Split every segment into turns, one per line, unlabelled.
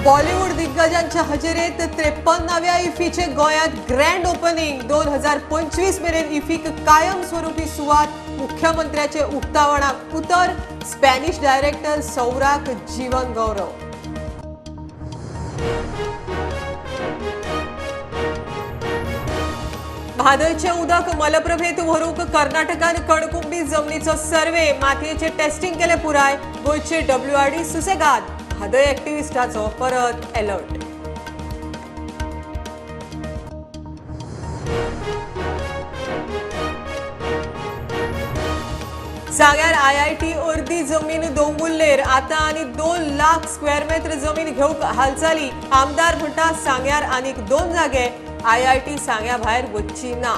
बॉलिवूड दिग्गजांच्या हजेरीत 53व्या इफीचे गोयात grand opening 2025 मेरेन इफीक कायमस्वरूपी सुवात मुख्यमंत्र्याचे उक्तावणाक उतर स्पॅनिश डायरेक्टर सौराक जीवन गौरव म्हादयचे उदक मलप्रभेत व्हरूंक कर्नाटकान कणकुंबी जमनीचो सर्वे मातयेचे टेस्टिंग केले पुराय गोयचे WRD सुसेगाद म्हादय एक्टिव्हिस्टाचो परत अलर्ट सांग्यार IIT अर्दी जमीन दोंगुल्लेर आता आनी 2 लाख स्क्वेअर मीटर जमीन घेवंक हालचाली आमदार म्हणटा सांग्यार आनीक 2 जागे IIT सांग्या भायर वच्ची ना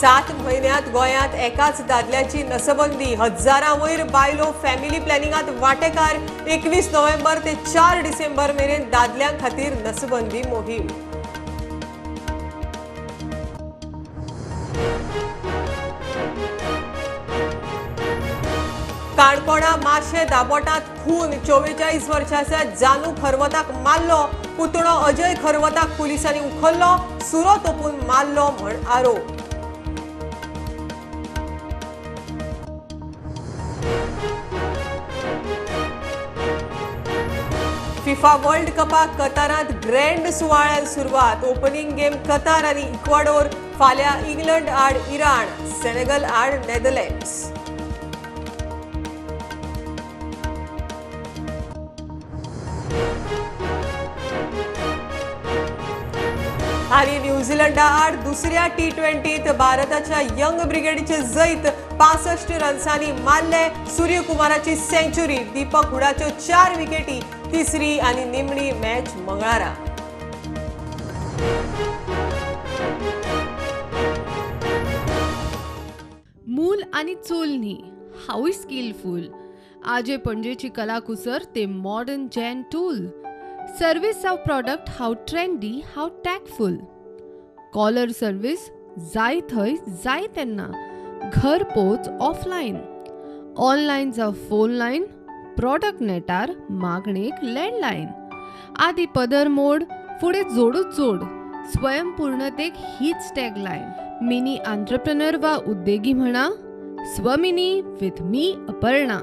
सात म्हयन्यांत गोंयांत एकाच दादल्याची नसबंदी हजारां वयर बायलो फॅमिली प्लॅनिंगात वांटेकार 21 नोव्हेंबर ते 4 डिसेंबर मेरेन दादल्यां खातीर नसबंदी मोहीम काणकोणा माशे दाबोटात खून 44 वर्षाच्या जानू खरवताक मारलो पुतणो अजय खरवताक पुलिसांनी उखल्लो सुरो तोपून मारलो म्हण आरोप फिफा वर्ल्ड कपाक कतारांत ग्रँड सुवाळ्यान सुरवात ओपनिंग गेम कतार आनी इक्वाडोर फाल्यां इंग्लंड आड इराण सेनेगल आड नेदरलँड्स आणि न्यूझीलंडा आड दुसऱ्या T20त भारताच्या यंग ब्रिगेडीचे जैत 65 रन्सांनी मारले सूर्यकुमाराची सेंचुरी दीपक हुडाच्यो 4 विकेटी तिसरी आणि निमणी मॅच मंगळारा
मूल आणि चूल न्ही हाऊय स्किलफुल आजे पणजेची कलाकुसर ते मॉडर्न जेन tool service of product how trendy how tactful caller service जाय थंय जाय तेन्ना घर पोच ऑफलायन ऑनलायन जावं फोन लायन प्रॉडक्ट नेटार मागणेक लँडलायन आदी पदर मोड फुडें जोडूच जोड स्वयंपूर्णतेक हीच टॅगलायन मिनी एंटरप्रेन्योर वा उद्देगी म्हणा स्वमिनी विथ मी अपर्णा